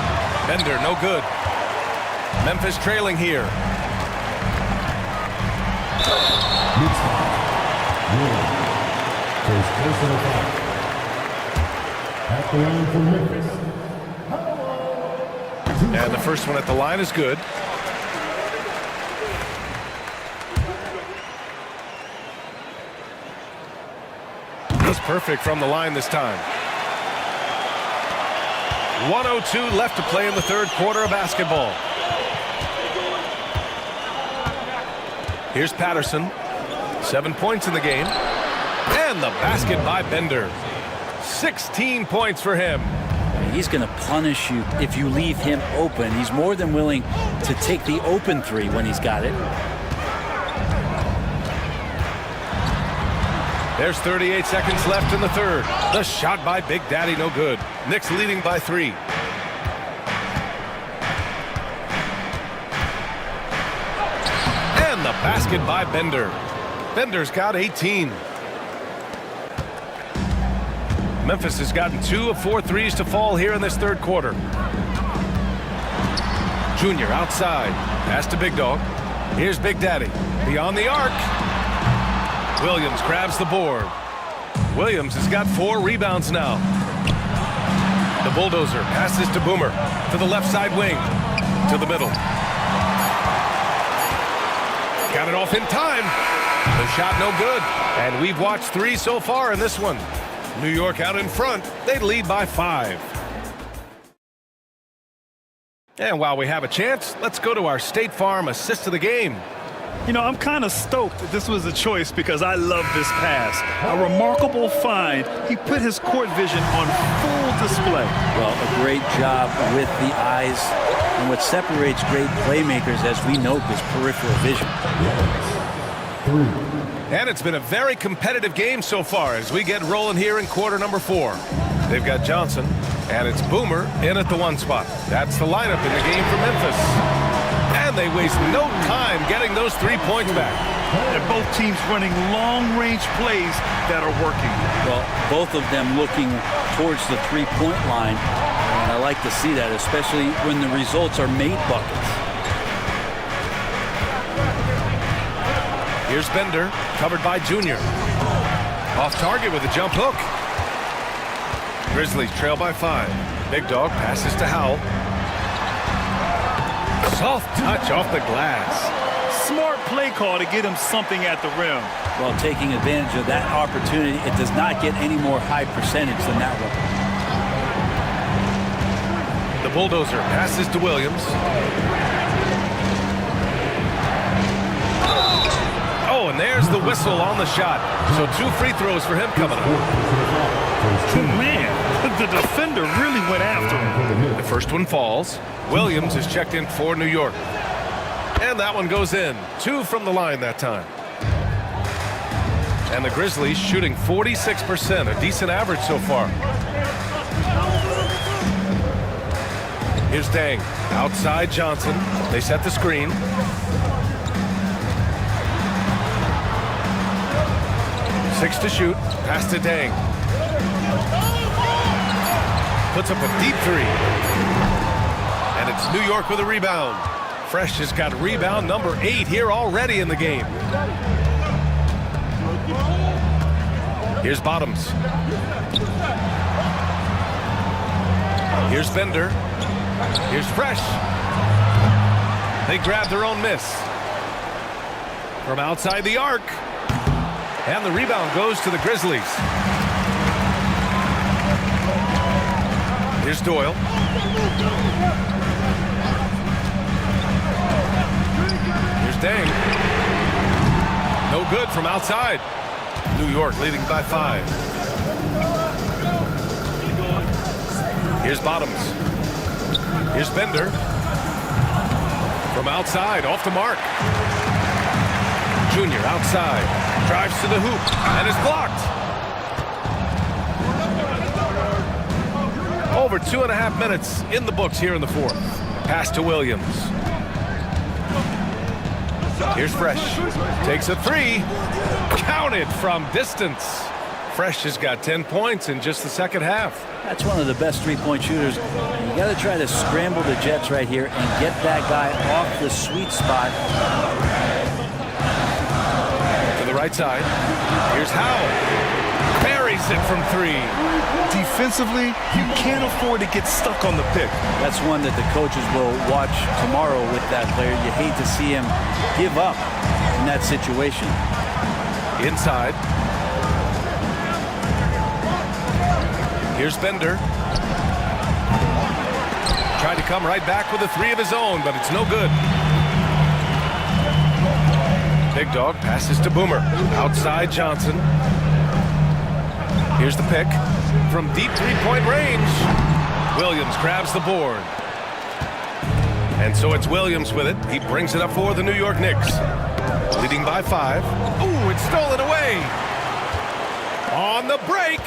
Bender, no good. Memphis trailing here. First personal foul. At the line for Memphis. And the first one at the line is good. He's perfect from the line this time. 1:02 left to play in the third quarter of basketball. Here's Patterson. 7 points in the game. And the basket by Bender. 16 points for him. He's going to punish you if you leave him open. He's more than willing to take the open three when he's got it. There's 38 seconds left in the third. The shot by Big Daddy, no good. Knicks leading by 3. And the basket by Bender. Bender's got 18. Memphis has gotten 2 of 4 threes to fall here in this third quarter. Junior outside. Pass to Big Dog. Here's Big Daddy. Beyond the arc. Williams grabs the board. Williams has got 4 rebounds now. The Bulldozer passes to Boomer. To the left side wing. To the middle. Got it off in time. The shot no good. And we've watched 3 so far in this one. New York out in front. They lead by 5. And while we have a chance, let's go to our State Farm assist of the game. You know, I'm kind of stoked that this was a choice because I love this pass. A remarkable find. He put his court vision on full display. Well, a great job with the eyes. And what separates great playmakers, as we know, is peripheral vision. 3. And it's been a very competitive game so far as we get rolling here in quarter number 4. They've got Johnson, and it's Boomer in at the 1 spot. That's the lineup in the game for Memphis. And they waste no time getting those 3 points back. And both teams running long-range plays that are working. Well, both of them looking towards the three-point line. And I like to see that, especially when the results are made buckets. Here's Bender, covered by Junior. Off target with a jump hook. Grizzlies trail by 5. Big Dog passes to Howell. Soft touch off the glass. Smart play call to get him something at the rim. Well, taking advantage of that opportunity, it does not get any more high percentage than that one. The Bulldozer passes to Williams. Oh, and there's the whistle on the shot. So 2 free throws for him coming up. Man, the defender really went after him. The first one falls. Williams is checked in for New York. And that one goes in. 2 from the line that time. And the Grizzlies shooting 46%, a decent average so far. Here's Dang. Outside Johnson. They set the screen. Six to shoot. Pass to Dang. Puts up a deep 3. And it's New York with a rebound. Fresh has got rebound number 8 here already in the game. Here's Bottoms. Here's Bender. Here's Fresh. They grab their own miss. From outside the arc. And the rebound goes to the Grizzlies. Here's Doyle. Here's Dang. No good from outside. New York leading by 5. Here's Bottoms. Here's Bender. From outside, off the mark. Junior outside. Drives to the hoop and is blocked. Over 2.5 minutes in the books here in the fourth. Pass to Williams. Here's Fresh. Takes a three. Counted from distance. Fresh has got 10 points in just the second half. That's one of the best three-point shooters. You got to try to scramble the Jets right here and get that guy off the sweet spot. To the right side. Here's Howell. Buries it from three. Defensively, you can't afford to get stuck on the pick. That's one that the coaches will watch tomorrow with that player. You hate to see him give up in that situation. Inside. Here's Bender. Tried to come right back with a three of his own, but it's no good. Big Dog passes to Boomer. Outside Johnson. Here's the pick. From deep three-point range. Williams grabs the board. And so it's Williams with it. He brings it up for the New York Knicks. Leading by 5. Ooh, it's stolen away. On the break.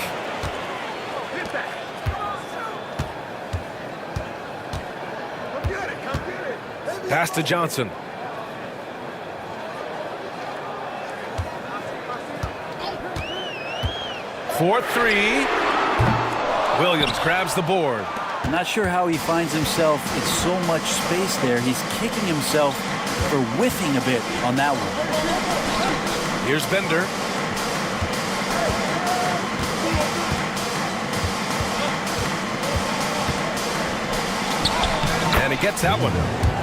Pass to Johnson. For three. Williams grabs the board. I'm not sure how he finds himself. It's so much space there. He's kicking himself for whiffing a bit on that one. Here's Bender. And he gets that one.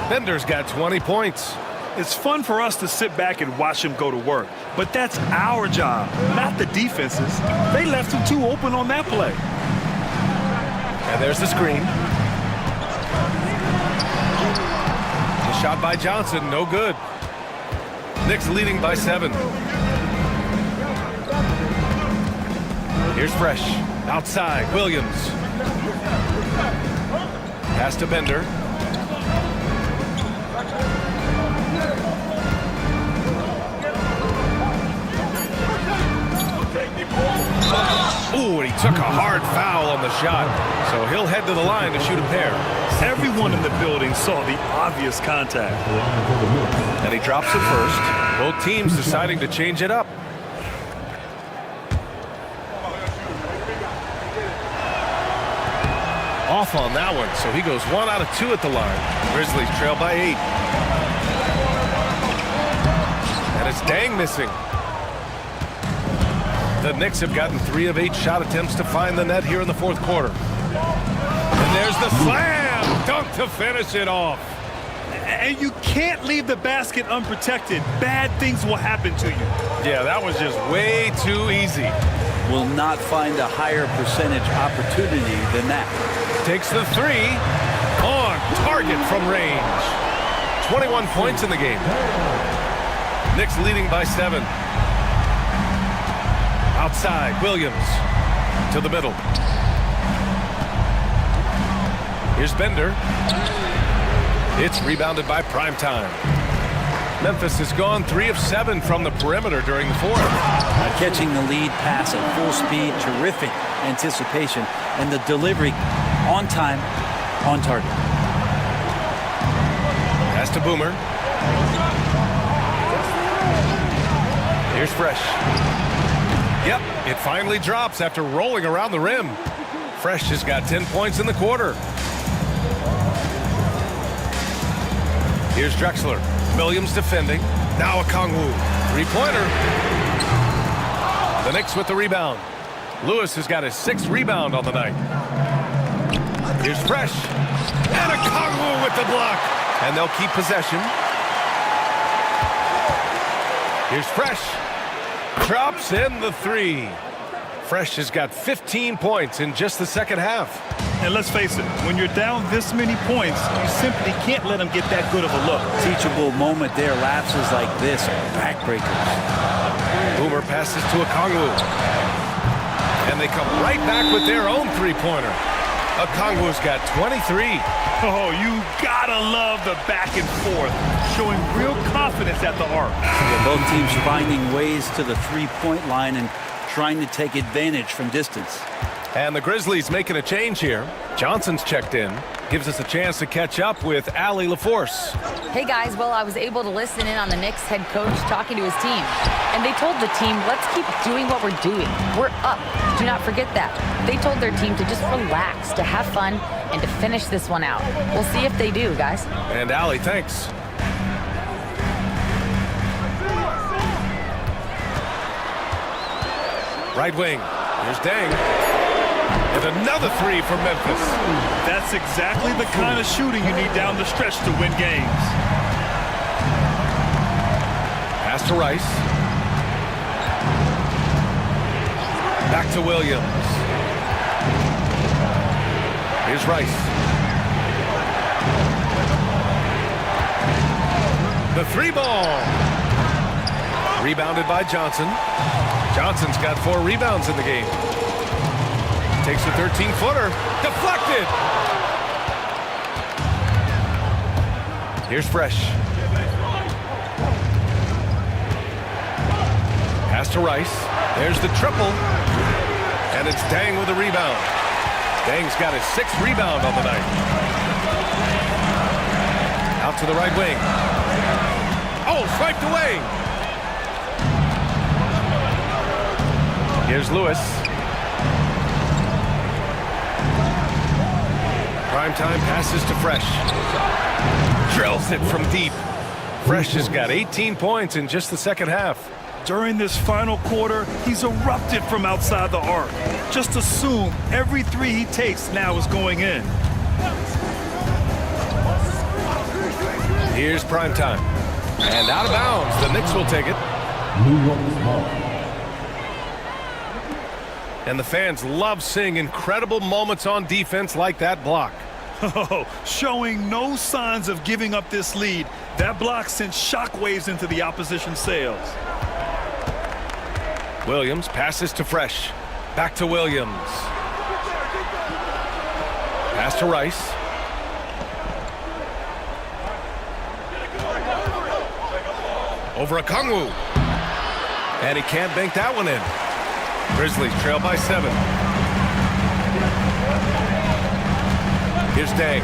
Bender's got 20 points. It's fun for us to sit back and watch him go to work, but that's our job, not the defense's. They left him too open on that play. And there's the screen. The shot by Johnson, no good. Knicks leading by 7. Here's Fresh. Outside, Williams. Pass to Bender. Ooh, and he took a hard foul on the shot. So he'll head to the line to shoot a pair. Everyone in the building saw the obvious contact. And he drops it first. Both teams deciding to change it up. Off on that one, so he goes 1 out of 2 at the line. Grizzlies trail by 8. And it's Dang missing. The Knicks have gotten 3 of 8 shot attempts to find the net here in the fourth quarter. And there's the slam dunk to finish it off. And you can't leave the basket unprotected. Bad things will happen to you. Yeah, that was just way too easy. Will not find a higher percentage opportunity than that. Takes the 3 on target from range. 21 points in the game. Knicks leading by 7. Outside, Williams to the middle. Here's Bender. It's rebounded by Primetime. Memphis has gone 3 of 7 from the perimeter during the fourth. Catching the lead pass at full speed, terrific anticipation, and the delivery on time, on target. Pass to Boomer. Here's Fresh. Yep, it finally drops after rolling around the rim. Fresh has got 10 points in the quarter. Here's Drexler. Williams defending. Now a Kongwu. 3-pointer. The Knicks with the rebound. Lewis has got his 6th rebound on the night. Here's Fresh. And a Kongwu with the block. And they'll keep possession. Here's Fresh. Drops in the 3. Fresh has got 15 points in just the second half. And let's face it, when you're down this many points, you simply can't let them get that good of a look. Teachable moment there. Lapses like this are backbreakers. Boomer passes to a Kongwu. And they come right back with their own 3-pointer. Okongwu's got 23. Oh, you gotta love the back and forth, showing real confidence at the arc. Yeah, both teams finding ways to the 3-point line and trying to take advantage from distance. And the Grizzlies making a change here. Johnson's checked in. Gives us a chance to catch up with Allie LaForce. Hey guys, well, I was able to listen in on the Knicks head coach talking to his team. And they told the team, let's keep doing what we're doing. We're up. Do not forget that. They told their team to just relax, to have fun, and to finish this one out. We'll see if they do, guys. And Allie, thanks. Right wing. Here's Dang. And another three for Memphis. That's exactly the kind of shooting you need down the stretch to win games. Pass to Rice. Back to Williams. Here's Rice. The three ball. Rebounded by Johnson. Johnson's got 4 rebounds in the game. Takes a 13-footer. Deflected. Here's Fresh. Pass to Rice. There's the triple. And it's Dang with a rebound. Dang's got his 6th rebound on the night. Out to the right wing. Oh, swiped away. Here's Lewis. Primetime passes to Fresh. Drills it from deep. Fresh has got 18 points in just the second half. During this final quarter, he's erupted from outside the arc. Just assume every three he takes now is going in. Here's Primetime. And out of bounds. The Knicks will take it. New York's ball. And the fans love seeing incredible moments on defense like that block. Oh, showing no signs of giving up this lead. That block sent shockwaves into the opposition's sails. Williams passes to Fresh. Back to Williams. Pass to Rice. Over a Kongwu. And he can't bank that one in. Grizzlies trail by 7. Here's Dang.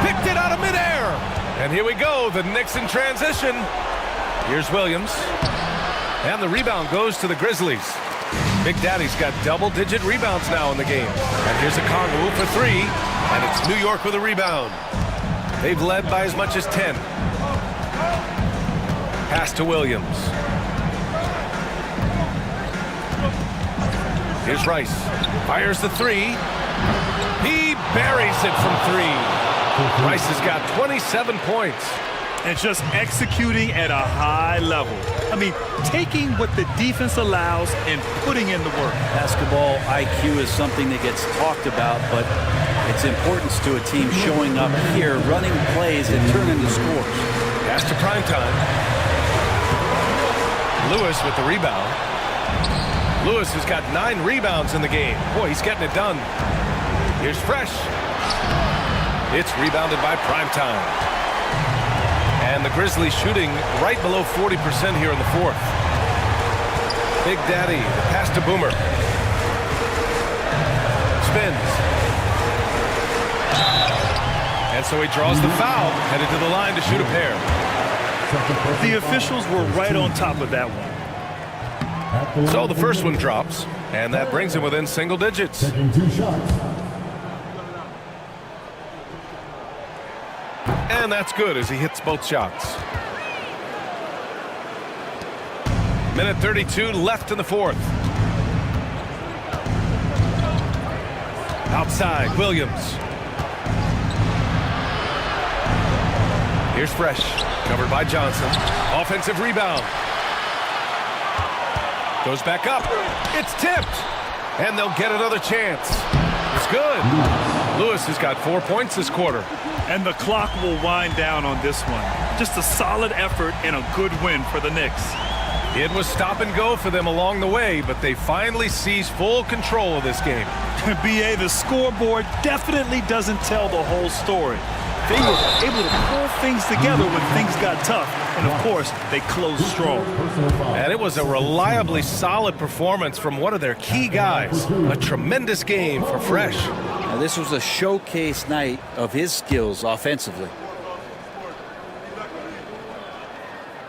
Picked it out of midair. And here we go. The Knicks in transition. Here's Williams. And the rebound goes to the Grizzlies. Big Daddy's got double-digit rebounds now in the game. And here's a Kongwu for 3. And it's New York with a rebound. They've led by as much as 10. Pass to Williams. Here's Rice. Fires the 3. He buries it from 3. Rice has got 27 points. And just executing at a high level. I mean, taking what the defense allows and putting in the work. Basketball IQ is something that gets talked about, but its importance to a team showing up here, running plays that turn into scores. Pass to Primetime. Lewis with the rebound. Lewis has got 9 rebounds in the game. Boy, he's getting it done. Here's Fresh. It's rebounded by Primetime. And the Grizzlies shooting right below 40% here in the 4th. Big Daddy, the pass to Boomer. Spins. And so he draws the foul, headed to the line to shoot a pair. The officials were right on top of that one. So the first one drops, and that brings him within single digits. Taking 2 shots. And that's good as he hits both shots. Minute 32 left in the 4th. Outside, Williams. Here's Fresh, covered by Johnson. Offensive rebound. Goes back up. It's tipped. And they'll get another chance. It's good. Lewis has got 4 points this quarter. And the clock will wind down on this one. Just a solid effort and a good win for the Knicks. It was stop and go for them along the way, but they finally seized full control of this game. BA, the scoreboard definitely doesn't tell the whole story. They were able to pull things together when things got tough, and of course, they closed strong. And it was a reliably solid performance from one of their key guys. A tremendous game for Fresh. Now, this was a showcase night of his skills offensively.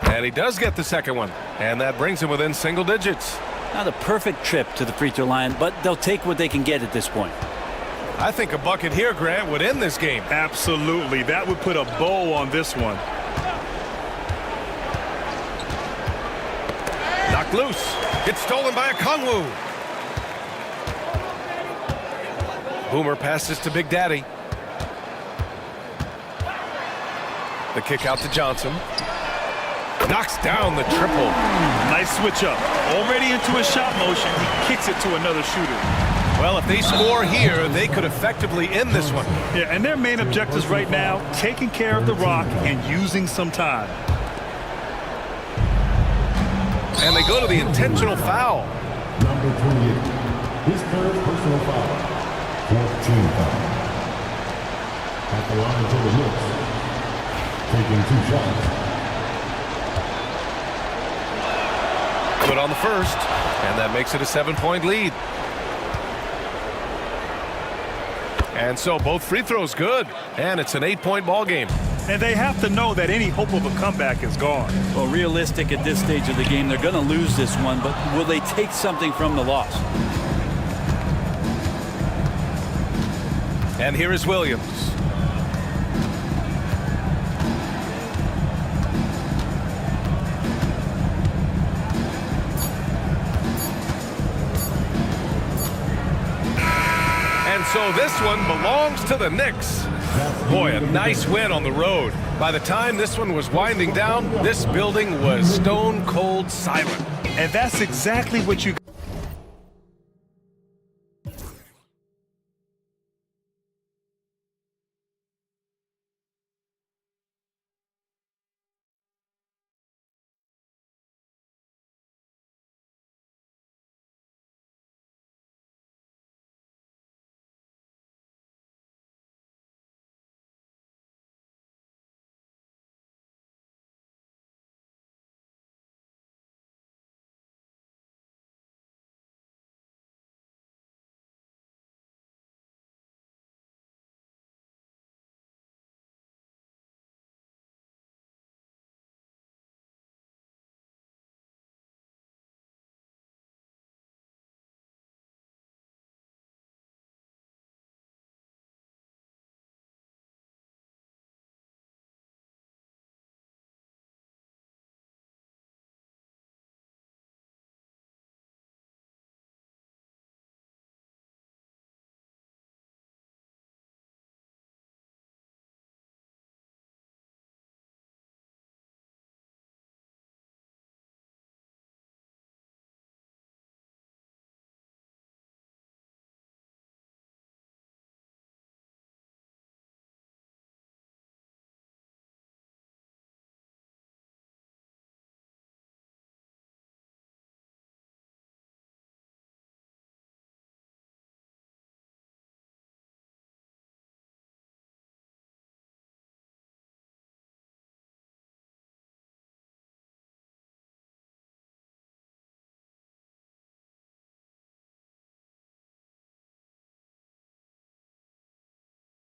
And he does get the second one, and that brings him within single digits. Not a perfect trip to the free throw line, but they'll take what they can get at this point. I think a bucket here, Grant, would end this game. Absolutely. That would put a bow on this one. Knocked loose. Gets stolen by a Kongwu. Boomer passes to Big Daddy. The kick out to Johnson. Knocks down the triple. Nice switch up. Already into a shot motion, he kicks it to another shooter. Well, if they score here, they could effectively end this one. Yeah, and their main objectives right now, taking care of the rock and using some time. And they go to the intentional foul. Number 28. His third personal foul. 14 foul. At the line for the Knicks. Taking 2 shots. Good on the first, and that makes it a 7-point lead. And so both free throws good, and it's an 8-point ball game. And they have to know that any hope of a comeback is gone. Well, realistic at this stage of the game, they're going to lose this one, but will they take something from the loss? And here is Williams. And so this one belongs to the Knicks. Boy, a nice win on the road. By the time this one was winding down, this building was stone cold silent. And that's exactly what you